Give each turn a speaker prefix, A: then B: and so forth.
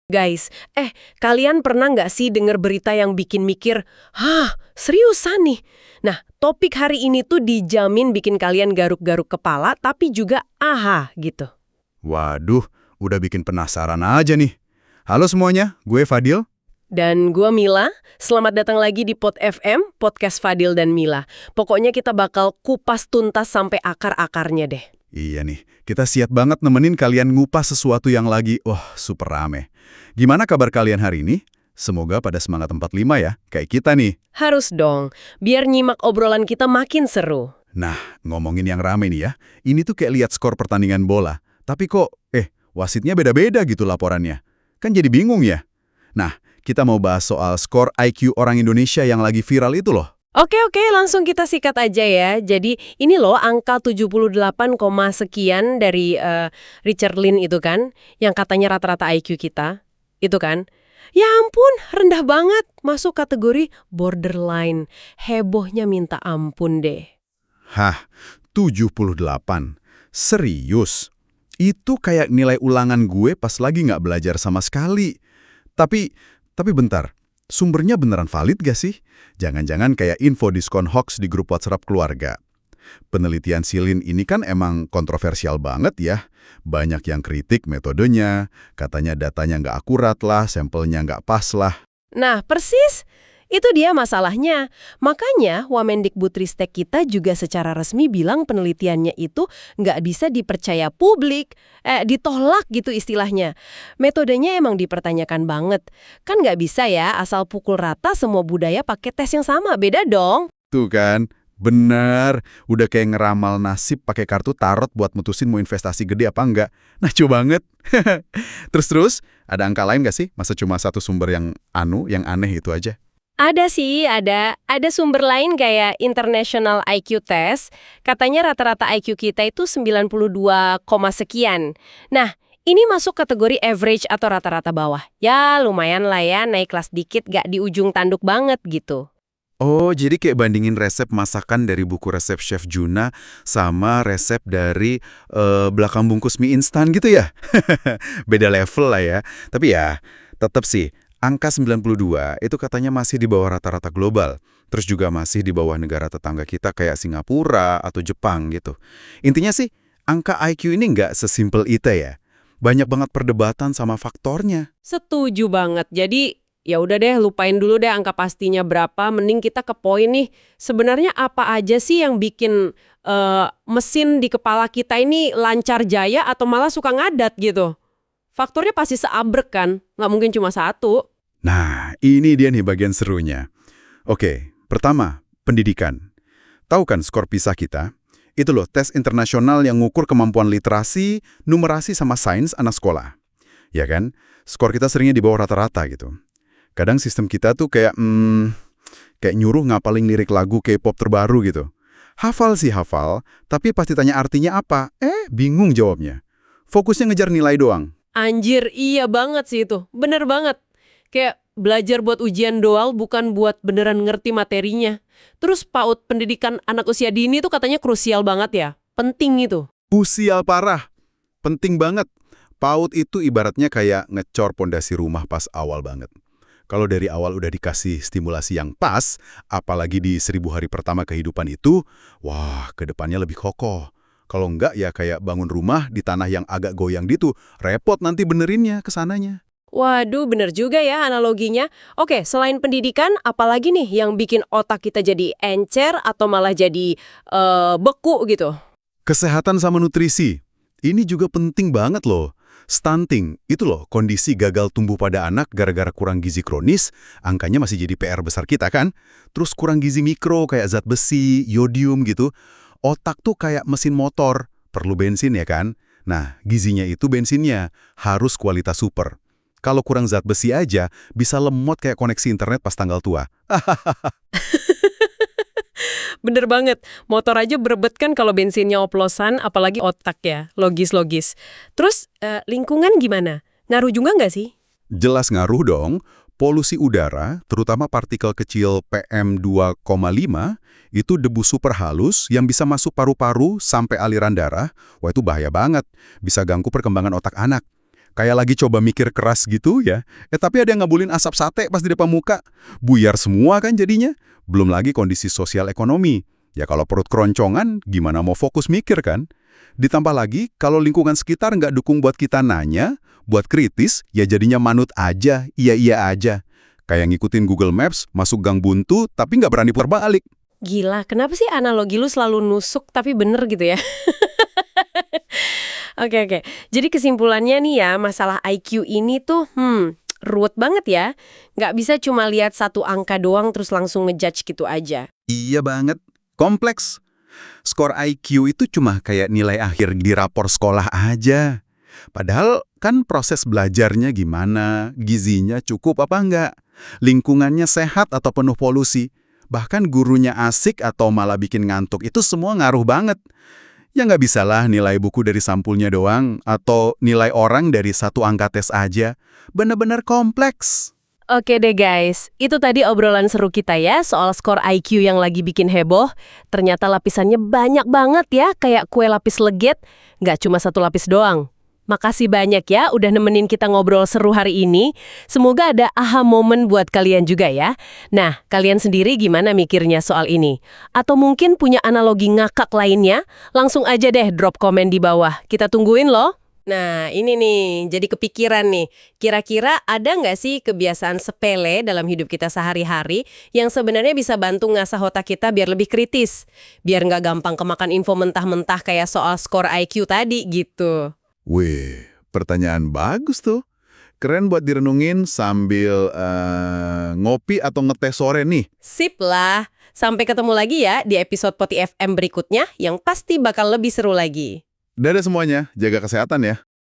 A: Guys, kalian pernah nggak sih dengar berita yang bikin mikir, hah, seriusan nih? Nah, topik hari ini tuh dijamin bikin kalian garuk-garuk kepala, tapi juga aha gitu.
B: Waduh, udah bikin penasaran aja nih. Halo semuanya, gue Fadil.
A: Dan gua Mila, selamat datang lagi di Pod FM, Podcast Fadil dan Mila. Pokoknya kita bakal kupas tuntas sampai akar-akarnya deh.
B: Iya nih, kita siap banget nemenin kalian ngupas sesuatu yang lagi, super rame. Gimana kabar kalian hari ini? Semoga pada semangat 45 ya, kayak kita nih.
A: Harus dong, biar nyimak obrolan kita makin seru.
B: Nah, ngomongin yang rame nih ya, ini tuh kayak lihat skor pertandingan bola. Tapi kok, wasitnya beda-beda gitu laporannya. Kan jadi bingung ya? Nah, kita mau bahas soal skor IQ orang Indonesia yang lagi viral itu loh.
A: Oke, langsung kita sikat aja ya. Jadi ini loh angka 78, sekian dari Richard Lin itu kan, yang katanya rata-rata IQ kita. Itu kan. Ya ampun, rendah banget. Masuk kategori borderline. Hebohnya minta ampun deh.
B: Hah, 78? Serius? Itu kayak nilai ulangan gue pas lagi nggak belajar sama sekali. Tapi bentar, sumbernya beneran valid gak sih? Jangan-jangan kayak info diskon hoax di grup WhatsApp keluarga. Penelitian Silin ini kan emang kontroversial banget ya. Banyak yang kritik metodenya, katanya datanya nggak akurat lah, sampelnya nggak pas lah.
A: Nah, persis. Itu dia masalahnya. Makanya Wamendikbudristek kita juga secara resmi bilang penelitiannya itu nggak bisa dipercaya publik. Ditolak gitu istilahnya. Metodenya emang dipertanyakan banget. Kan nggak bisa ya asal pukul rata semua budaya pakai tes yang sama. Beda dong.
B: Tuh kan, bener. Udah kayak ngeramal nasib pakai kartu tarot buat mutusin mau investasi gede apa enggak. Nah, coba banget. Terus, ada angka lain nggak sih? Masa cuma satu sumber yang aneh itu aja?
A: Ada sih, ada sumber lain kayak International IQ Test. Katanya rata-rata IQ kita itu 92, sekian. Nah, ini masuk kategori average atau rata-rata bawah. Ya, lumayan lah ya, naik kelas dikit gak di ujung tanduk banget gitu.
B: Oh, jadi kayak bandingin resep masakan dari buku resep Chef Juna sama resep dari belakang bungkus mie instan gitu ya? Beda level lah ya. Tapi ya, tetap sih. Angka 92 itu katanya masih di bawah rata-rata global, terus juga masih di bawah negara tetangga kita kayak Singapura atau Jepang gitu. Intinya sih, angka IQ ini nggak sesimpel itu ya. Banyak banget perdebatan sama faktornya.
A: Setuju banget. Jadi, ya udah deh, lupain dulu deh angka pastinya berapa. Mending kita ke poin nih. Sebenarnya apa aja sih yang bikin mesin di kepala kita ini lancar jaya atau malah suka ngadat gitu? Faktornya pasti seabrek kan, nggak mungkin cuma satu.
B: Nah, ini dia nih bagian serunya. Oke, pertama, pendidikan. Tahu kan skor PISA kita? Itu loh, tes internasional yang ngukur kemampuan literasi, numerasi sama sains anak sekolah. Ya kan? Skor kita seringnya di bawah rata-rata gitu. Kadang sistem kita tuh kayak nyuruh ngapalin lirik lagu K-pop terbaru gitu. Hafal sih hafal, tapi pas ditanya artinya apa, bingung jawabnya. Fokusnya ngejar nilai doang.
A: Anjir, iya banget sih itu. Bener banget. Kayak belajar buat ujian doang, bukan buat beneran ngerti materinya. Terus PAUD pendidikan anak usia dini tuh katanya krusial banget ya. Penting itu.
B: Krusial parah. Penting banget. PAUD itu ibaratnya kayak ngecor pondasi rumah pas awal banget. Kalau dari awal udah dikasih stimulasi yang pas, apalagi di 1000 hari pertama kehidupan itu, wah, ke depannya lebih kokoh. Kalau enggak ya kayak bangun rumah di tanah yang agak goyang gitu, repot nanti benerinnya ke sananya.
A: Waduh, bener juga ya analoginya. Oke, selain pendidikan, apalagi nih yang bikin otak kita jadi encer atau malah jadi beku gitu?
B: Kesehatan sama nutrisi. Ini juga penting banget loh. Stunting, itu loh kondisi gagal tumbuh pada anak gara-gara kurang gizi kronis, angkanya masih jadi PR besar kita kan? Terus kurang gizi mikro kayak zat besi, yodium gitu. Otak tuh kayak mesin motor, perlu bensin ya kan? Nah, gizinya itu bensinnya, harus kualitas super. Kalau kurang zat besi aja, bisa lemot kayak koneksi internet pas tanggal tua.
A: Bener banget, motor aja berebet kan kalau bensinnya oplosan, apalagi otak ya, logis-logis. Terus, lingkungan gimana? Ngaruh juga nggak sih?
B: Jelas ngaruh dong. Polusi udara, terutama partikel kecil PM2,5, itu debu super halus yang bisa masuk paru-paru sampai aliran darah. Wah, itu bahaya banget. Bisa ganggu perkembangan otak anak. Kayak lagi coba mikir keras gitu ya. Tapi ada yang ngabulin asap sate pas di depan muka. Buyar semua kan jadinya. Belum lagi kondisi sosial ekonomi. Ya kalau perut keroncongan, gimana mau fokus mikir kan? Ditambah lagi, kalau lingkungan sekitar nggak dukung buat kita nanya, buat kritis, ya jadinya manut aja, iya-iya aja. Kayak ngikutin Google Maps, masuk gang buntu, tapi nggak berani putar balik.
A: Gila, kenapa sih analogi lu selalu nusuk tapi bener gitu ya? Oke. Jadi kesimpulannya nih ya, masalah IQ ini tuh, ruwet banget ya. Nggak bisa cuma lihat satu angka doang terus langsung ngejudge gitu aja.
B: Iya banget, kompleks. Skor IQ itu cuma kayak nilai akhir di rapor sekolah aja. Padahal kan proses belajarnya gimana, gizinya cukup apa enggak, lingkungannya sehat atau penuh polusi, bahkan gurunya asik atau malah bikin ngantuk, itu semua ngaruh banget. Ya nggak bisalah nilai buku dari sampulnya doang, atau nilai orang dari satu angka tes aja. Benar-benar kompleks.
A: Oke deh guys, itu tadi obrolan seru kita ya soal skor IQ yang lagi bikin heboh. Ternyata lapisannya banyak banget ya, kayak kue lapis legit, nggak cuma satu lapis doang. Makasih banyak ya udah nemenin kita ngobrol seru hari ini. Semoga ada aha moment buat kalian juga ya. Nah, kalian sendiri gimana mikirnya soal ini? Atau mungkin punya analogi ngakak lainnya? Langsung aja deh drop komen di bawah. Kita tungguin loh. Nah, ini nih, jadi kepikiran nih. Kira-kira ada nggak sih kebiasaan sepele dalam hidup kita sehari-hari yang sebenarnya bisa bantu ngasah otak kita biar lebih kritis? Biar nggak gampang kemakan info mentah-mentah kayak soal skor IQ tadi gitu.
B: Wih, pertanyaan bagus tuh. Keren buat direnungin sambil ngopi atau ngetes sore nih.
A: Sip lah. Sampai ketemu lagi ya di episode Poti FM berikutnya yang pasti bakal lebih seru lagi.
B: Dadah semuanya, jaga kesehatan ya.